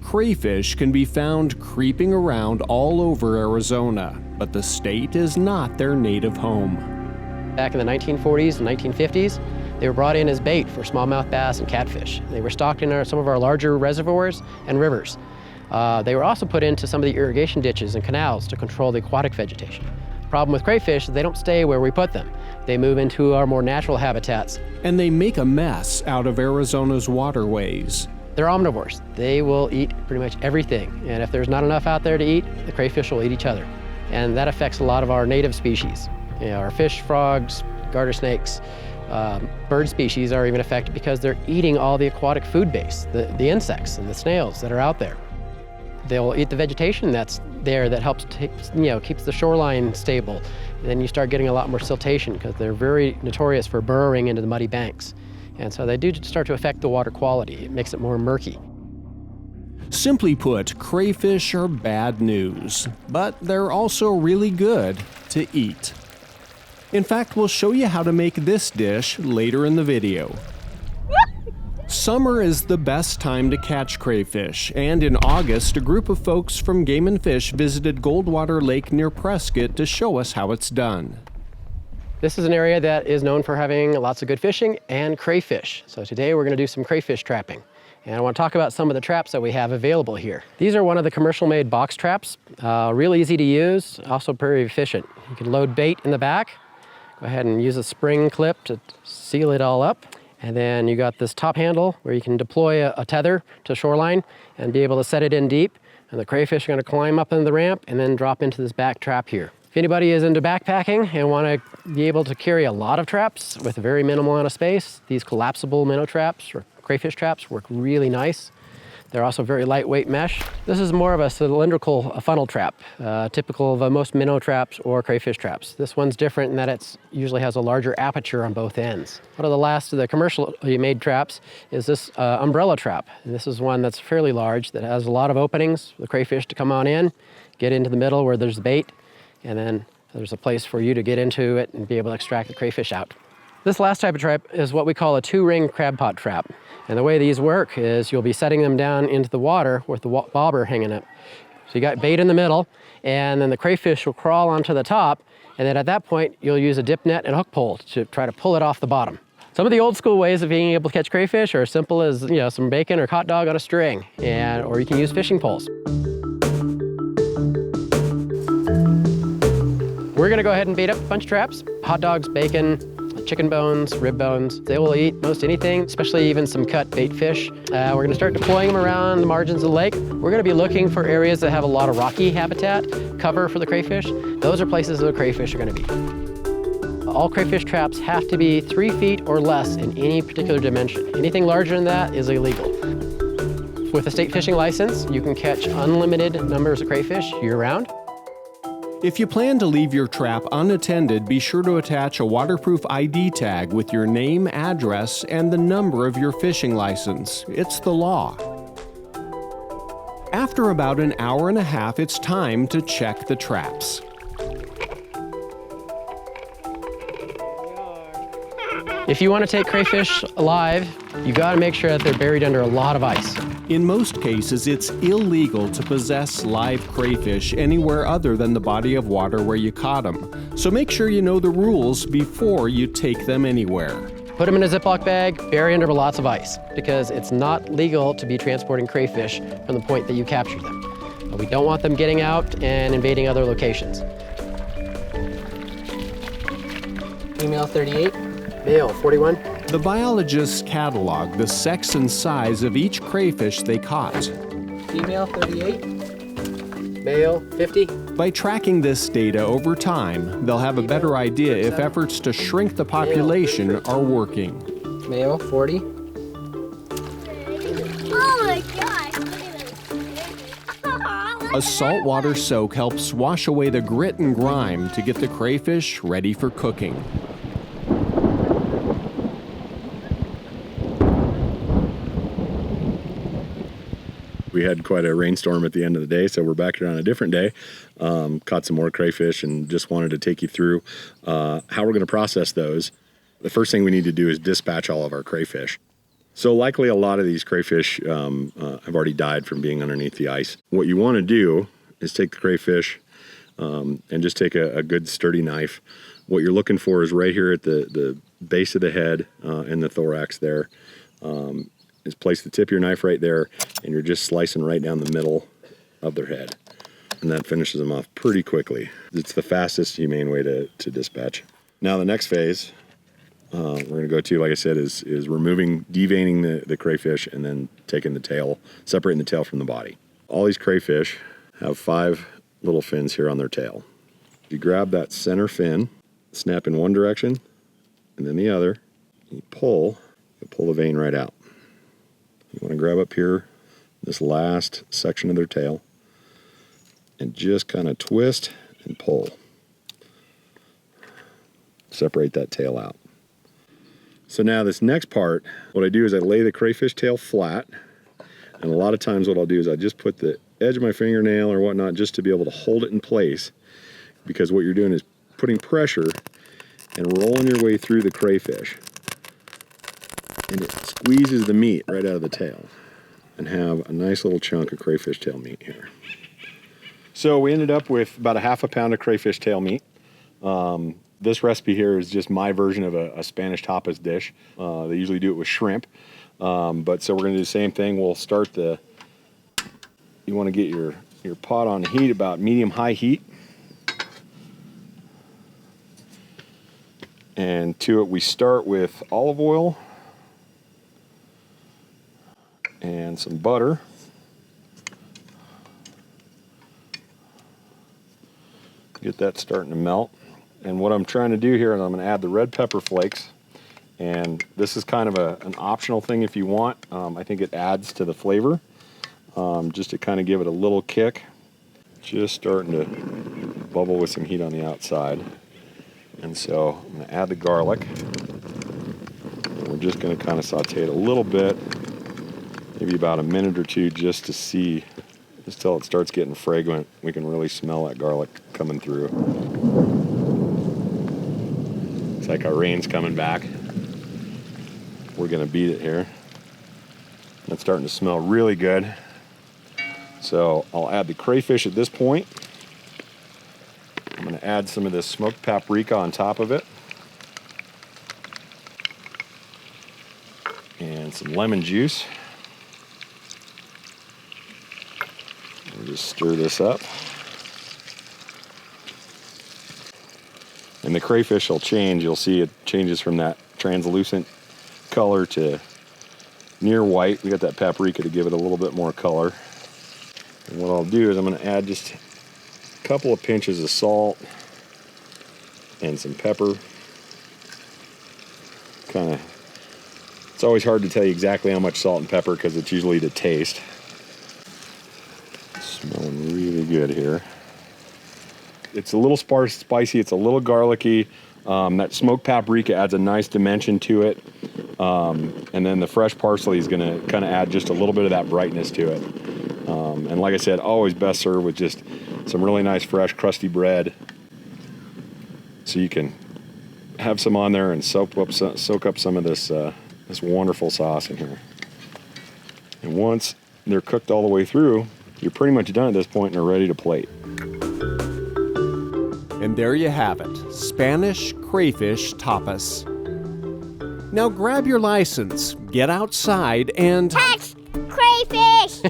crayfish can be found creeping around all over Arizona, but the state is not their native home. Back in the 1940s and 1950s, they were brought in as bait for smallmouth bass and catfish. They were stocked in some of our larger reservoirs and rivers. They were also put into some of the irrigation ditches and canals to control the aquatic vegetation. The problem with crayfish is they don't stay where we put them. They move into our more natural habitats. And they make a mess out of Arizona's waterways. They're omnivores. They will eat pretty much everything. And if there's not enough out there to eat, the crayfish will eat each other. And that affects a lot of our native species. Our fish, frogs, garter snakes, bird species are even affected because they're eating all the aquatic food base, the insects and the snails that are out there. They'll eat the vegetation that's there that helps keeps the shoreline stable. And then you start getting a lot more siltation because they're very notorious for burrowing into the muddy banks. And so they do start to affect the water quality. It makes it more murky. Simply put, crayfish are bad news, but they're also really good to eat. In fact, we'll show you how to make this dish later in the video. Summer is the best time to catch crayfish, and in August, a group of folks from Game & Fish visited Goldwater Lake near Prescott to show us how it's done. This is an area that is known for having lots of good fishing and crayfish. So today we're going to do some crayfish trapping. And I want to talk about some of the traps that we have available here. These are one of the commercial-made box traps. Real easy to use, also very efficient. You can load bait in the back. Go ahead and use a spring clip to seal it all up. And then you got this top handle where you can deploy a tether to shoreline and be able to set it in deep. And the crayfish are going to climb up into the ramp and then drop into this back trap here. If anybody is into backpacking and want to be able to carry a lot of traps with a very minimal amount of space, these collapsible minnow traps or crayfish traps work really nice. They're also very lightweight mesh. This is more of a cylindrical funnel trap, typical of most minnow traps or crayfish traps. This one's different in that it usually has a larger aperture on both ends. One of the last of the commercially made traps is this umbrella trap. And this is one that's fairly large that has a lot of openings for the crayfish to come on in, get into the middle where there's bait, and then there's a place for you to get into it and be able to extract the crayfish out. This last type of trap is what we call a two-ring crab pot trap. And the way these work is you'll be setting them down into the water with the bobber hanging up. So you got bait in the middle, and then the crayfish will crawl onto the top, and then at that point, you'll use a dip net and hook pole to try to pull it off the bottom. Some of the old school ways of being able to catch crayfish are as simple as some bacon or hot dog on a string, or you can use fishing poles. We're gonna go ahead and bait up a bunch of traps. Hot dogs, bacon, chicken bones, rib bones. They will eat most anything, especially even some cut bait fish. We're gonna start deploying them around the margins of the lake. We're gonna be looking for areas that have a lot of rocky habitat, cover for the crayfish. Those are places where the crayfish are gonna be. All crayfish traps have to be 3 feet or less in any particular dimension. Anything larger than that is illegal. With a state fishing license, you can catch unlimited numbers of crayfish year-round. If you plan to leave your trap unattended, be sure to attach a waterproof ID tag with your name, address, and the number of your fishing license. It's the law. After about an hour and a half, it's time to check the traps. If you want to take crayfish alive, you got to make sure that they're buried under a lot of ice. In most cases, it's illegal to possess live crayfish anywhere other than the body of water where you caught them. So make sure you know the rules before you take them anywhere. Put them in a Ziploc bag, bury under lots of ice, because it's not legal to be transporting crayfish from the point that you captured them. We don't want them getting out and invading other locations. Female 38, male 41. The biologists catalog the sex and size of each crayfish they caught. Female 38, male 50. By tracking this data over time, they'll have a better idea if efforts to shrink the population are working. Male 40. Oh my gosh! A saltwater soak helps wash away the grit and grime to get the crayfish ready for cooking. We had quite a rainstorm at the end of the day, so we're back here on a different day. Caught some more crayfish and just wanted to take you through how we're going to process those. The first thing we need to do is dispatch all of our crayfish. So likely a lot of these crayfish have already died from being underneath the ice. What you want to do is take the crayfish and just take a good sturdy knife. What you're looking for is right here at the base of the head and the thorax there. Is place the tip of your knife right there, and you're just slicing right down the middle of their head. And that finishes them off pretty quickly. It's the fastest, humane way to dispatch. Now the next phase we're going to go to, like I said, is deveining the crayfish and then taking the tail, separating the tail from the body. All these crayfish have 5 little fins here on their tail. You grab that center fin, snap in one direction and then the other, you pull the vein right out. You want to grab up here, this last section of their tail, and just kind of twist and pull. Separate that tail out. So now this next part, what I do is I lay the crayfish tail flat, and a lot of times what I'll do is I just put the edge of my fingernail or whatnot just to be able to hold it in place, because what you're doing is putting pressure and rolling your way through the crayfish. And it squeezes the meat right out of the tail and have a nice little chunk of crayfish tail meat here. So we ended up with about a half a pound of crayfish tail meat. This recipe here is just my version of a Spanish tapas dish. They usually do it with shrimp. But so we're gonna do the same thing. We'll start you wanna get your pot on heat, about medium-high heat. And to it we start with olive oil and some butter. Get that starting to melt. And what I'm trying to do here is I'm going to add the red pepper flakes. And this is kind of an optional thing if you want. I think it adds to the flavor, just to kind of give it a little kick. Just starting to bubble with some heat on the outside. And so I'm going to add the garlic. And we're just going to kind of saute it a little bit, maybe about a minute or two, just to see, just till it starts getting fragrant. We can really smell that garlic coming through. It's like our rain's coming back. We're gonna beat it here. It's starting to smell really good. So I'll add the crayfish at this point. I'm gonna add some of this smoked paprika on top of it. And some lemon juice. We'll just stir this up. And the crayfish will change. You'll see it changes from that translucent color to near white. We got that paprika to give it a little bit more color. And what I'll do is I'm going to add just a couple of pinches of salt and some pepper. It's always hard to tell you exactly how much salt and pepper because it's usually to taste. Smelling really good here. It's a little spicy, it's a little garlicky. That smoked paprika adds a nice dimension to it. And then the fresh parsley is gonna kind of add just a little bit of that brightness to it. And like I said, always best served with just some really nice fresh crusty bread. So you can have some on there and soak up some of this wonderful sauce in here. And once they're cooked all the way through, you're pretty much done at this point and are ready to plate. And there you have it, Spanish crayfish tapas. Now grab your license, get outside, and Catch crayfish!